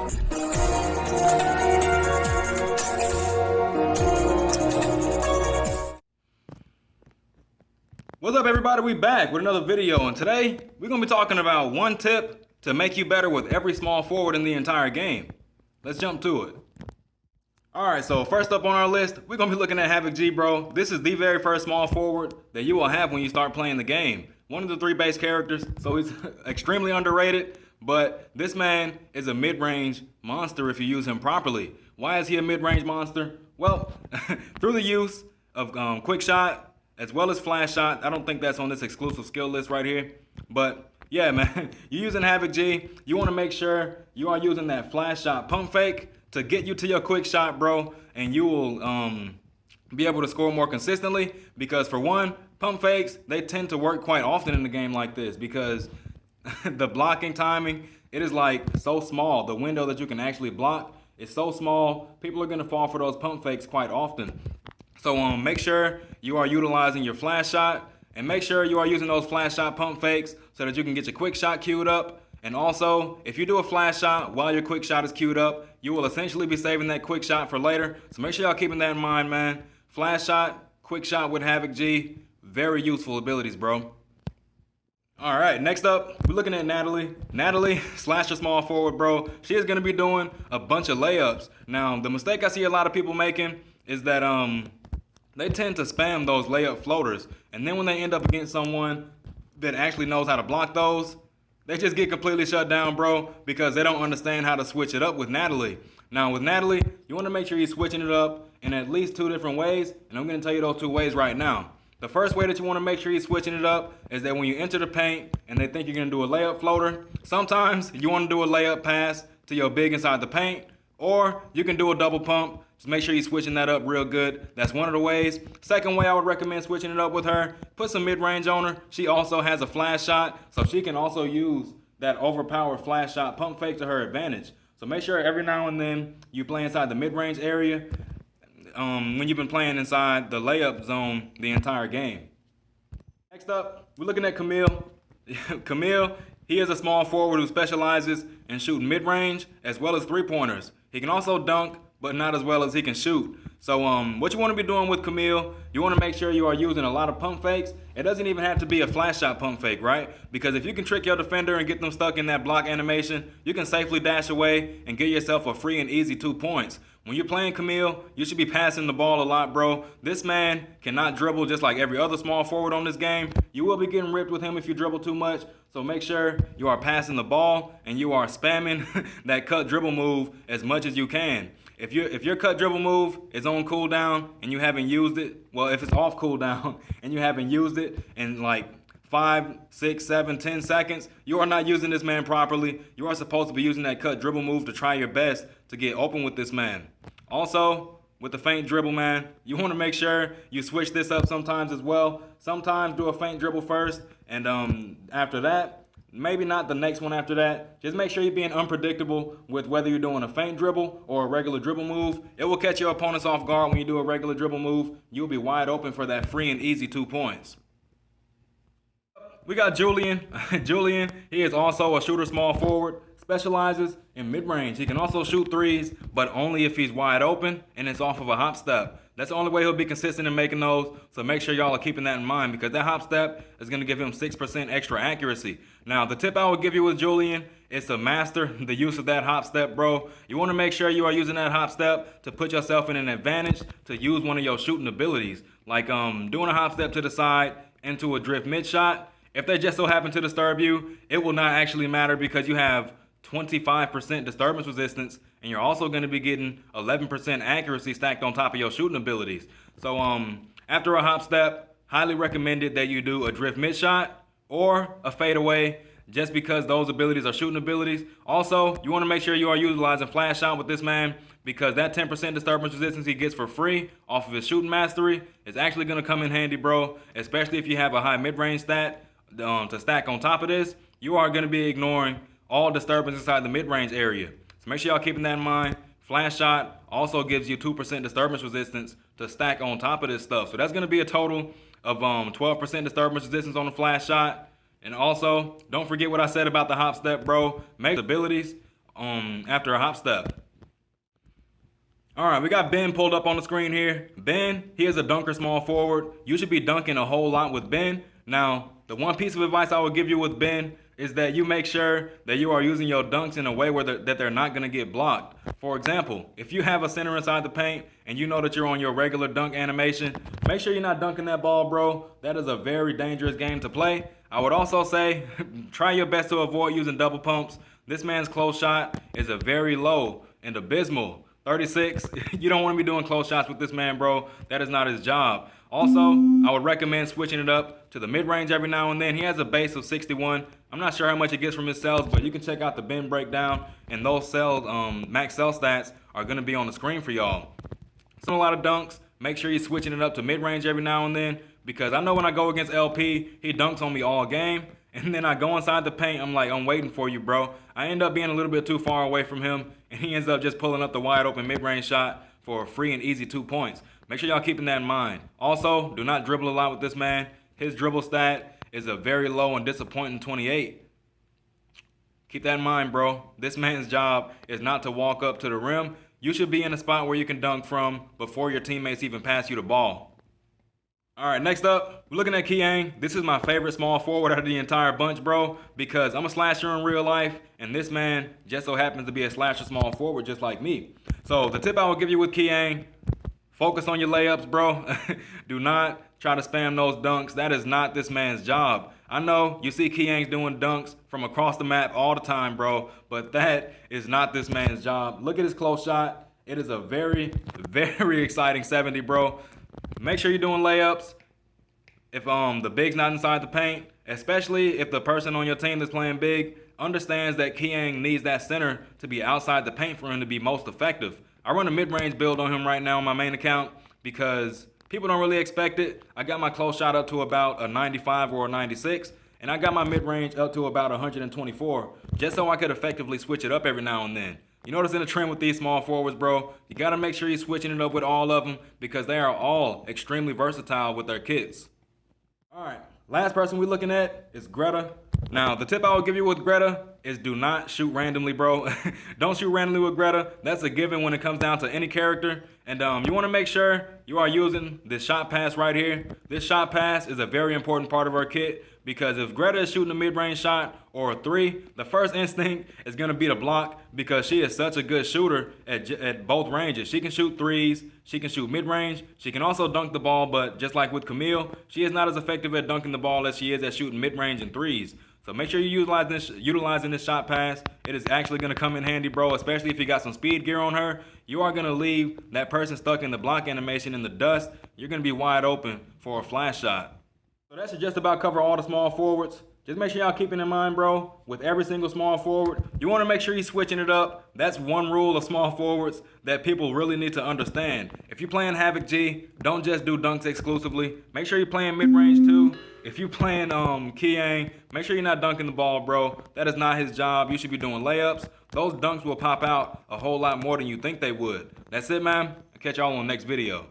What's up, everybody? We back with another video, and today we're gonna be talking about one tip to make you better with every small forward in the entire game. Let's jump to it. Alright, so first up on our list, we're gonna be looking at Havoc G, bro. This is the very first small forward that you will have when you start playing the game. One of the 3 base characters, so he's extremely underrated, but this man is a mid-range monster if you use him properly. Why is he a mid-range monster? Well, through the use of quick shot, as well as flash shot. I don't think that's on this exclusive skill list right here. But yeah, man, you're using Havoc G. You want to make sure you are using that flash shot pump fake to get you to your quick shot, bro. And you will be able to score more consistently. Because for one, pump fakes, they tend to work quite often in a game like this. Because the blocking timing, it is like so small. The window that you can actually block is so small. People are going to fall for those pump fakes quite often. So make sure you are utilizing your flash shot, and make sure you are using those flash shot pump fakes so that you can get your quick shot queued up. And also, if you do a flash shot while your quick shot is queued up, you will essentially be saving that quick shot for later. So make sure y'all keeping that in mind, man. Flash shot, quick shot with Havoc G, very useful abilities, bro. All right, next up, we're looking at Natalie. Natalie, slasher small forward, bro. She is going to be doing a bunch of layups. Now, the mistake I see a lot of people making is that they tend to spam those layup floaters, and then when they end up against someone that actually knows how to block those, they just get completely shut down, bro, because they don't understand how to switch it up with Natalie. Now, with Natalie, you want to make sure you're switching it up in at least 2 different ways, and I'm going to tell you those 2 ways right now. The first way that you want to make sure you're switching it up is that when you enter the paint and they think you're going to do a layup floater, sometimes you want to do a layup pass to your big inside the paint, or you can do a double pump. Just make sure you're switching that up real good. That's one of the ways. Second way I would recommend switching it up with her, put some mid-range on her. She also has a flash shot, so she can also use that overpowered flash shot pump fake to her advantage. So make sure every now and then you play inside the mid-range area when you've been playing inside the layup zone the entire game. Next up, we're looking at Camille. Camille, he is a small forward who specializes in shooting mid-range as well as 3-pointers. He can also dunk, but not as well as he can shoot. So what you want to be doing with Camille, you want to make sure you are using a lot of pump fakes. It doesn't even have to be a flash shot pump fake, right? Because if you can trick your defender and get them stuck in that block animation, you can safely dash away and get yourself a free and easy 2 points. When you're playing Camille, you should be passing the ball a lot, bro. This man cannot dribble just like every other small forward on this game. You will be getting ripped with him if you dribble too much. So make sure you are passing the ball and you are spamming that cut dribble move as much as you can. If your cut dribble move is on cooldown and you haven't used it, well, if it's off cooldown and you haven't used it in like 5, 6, 7, 10 seconds, you are not using this man properly. You are supposed to be using that cut dribble move to try your best to get open with this man. Also, with the feint dribble, man, you want to make sure you switch this up sometimes as well. Sometimes do a feint dribble first, and after that, maybe not the next one after that. Just make sure you're being unpredictable with whether you're doing a feint dribble or a regular dribble move. It will catch your opponents off guard when you do a regular dribble move. You'll be wide open for that free and easy 2 points. We got Julian. Julian, he is also a shooter small forward, specializes in mid-range. He can also shoot 3s, but only if he's wide open and it's off of a hop step. That's the only way he'll be consistent in making those, so make sure y'all are keeping that in mind because that hop step is going to give him 6% extra accuracy. Now, the tip I would give you with Julian is to master the use of that hop step, bro. You want to make sure you are using that hop step to put yourself in an advantage to use one of your shooting abilities, like doing a hop step to the side into a drift mid shot. If they just so happen to disturb you, it will not actually matter because you have 25% disturbance resistance, and you're also going to be getting 11% accuracy stacked on top of your shooting abilities. So after a hop step, highly recommended that you do a drift mid shot or a fadeaway, just because those abilities are shooting abilities. Also, you want to make sure you are utilizing flash shot with this man because that 10% disturbance resistance he gets for free off of his shooting mastery is actually going to come in handy, bro, especially if you have a high mid-range stat to stack on top of this. You are going to be ignoring all disturbance inside the mid-range area. So make sure y'all keeping that in mind. Flash shot also gives you 2% disturbance resistance to stack on top of this stuff. So that's going to be a total of 12% disturbance resistance on the flash shot. And also, don't forget what I said about the hop step, bro. Make abilities after a hop step. All right, we got Ben pulled up on the screen here. Ben, he is a dunker small forward. You should be dunking a whole lot with Ben. Now, the one piece of advice I would give you with Ben is that you make sure that you are using your dunks in a way where that they're not going to get blocked. For example, if you have a center inside the paint and you know that you're on your regular dunk animation, make sure you're not dunking that ball, bro. That is a very dangerous game to play. I would also say try your best to avoid using double pumps. This man's close shot is a very low and abysmal 36. You don't want to be doing close shots with this man, bro. That is not his job. Also, I would recommend switching it up to the mid-range every now and then. He has a base of 61. I'm not sure how much he gets from his cells, but you can check out the Ben breakdown, and those cells, max cell stats are going to be on the screen for y'all. So a lot of dunks. Make sure you're switching it up to mid-range every now and then, because I know when I go against LP, he dunks on me all game, and then I go inside the paint, I'm like, I'm waiting for you, bro. I end up being a little bit too far away from him, and he ends up just pulling up the wide open mid-range shot for a free and easy 2 points. Make sure y'all keeping that in mind. Also, do not dribble a lot with this man. His dribble stat is a very low and disappointing 28. Keep that in mind, bro. This man's job is not to walk up to the rim. You should be in a spot where you can dunk from before your teammates even pass you the ball. All right, next up, we're looking at Kiang. This is my favorite small forward out of the entire bunch, bro, because I'm a slasher in real life, and this man just so happens to be a slasher small forward just like me. So the tip I will give you with Kiang, focus on your layups, bro. Do not try to spam those dunks. That is not this man's job. I know you see Kiang's doing dunks from across the map all the time, bro, but that is not this man's job. Look at his close shot. It is a very, very exciting 70, bro. Make sure you're doing layups if the big's not inside the paint, especially if the person on your team that's playing big understands that Kiang needs that center to be outside the paint for him to be most effective. I run a mid-range build on him right now on my main account because people don't really expect it. I got my close shot up to about a 95 or a 96, and I got my mid-range up to about 124, just so I could effectively switch it up every now and then. You notice in the trend with these small forwards, bro, you got to make sure you're switching it up with all of them because they are all extremely versatile with their kits. All right, last person we're looking at is Greta. Now, the tip I will give you with Greta is do not shoot randomly, bro. Don't shoot randomly with Greta. That's a given when it comes down to any character. And you want to make sure you are using this shot pass right here. This shot pass is a very important part of our kit because if Greta is shooting a mid-range shot or a 3, the first instinct is going to be to block because she is such a good shooter at both ranges. She can shoot 3s, she can shoot mid-range, she can also dunk the ball, but just like with Camille, she is not as effective at dunking the ball as she is at shooting mid-range and 3s. So make sure you're utilizing this shot pass. It is actually going to come in handy, bro, especially if you got some speed gear on her. You are going to leave that person stuck in the block animation in the dust. You're going to be wide open for a flash shot. So that should just about cover all the small forwards. Just make sure y'all keeping in mind, bro, with every single small forward, you want to make sure you're switching it up. That's one rule of small forwards that people really need to understand. If you're playing Havoc G, don't just do dunks exclusively. Make sure you're playing mid-range too. If you're playing Kiang, make sure you're not dunking the ball, bro. That is not his job. You should be doing layups. Those dunks will pop out a whole lot more than you think they would. That's it, man. I'll catch y'all on the next video.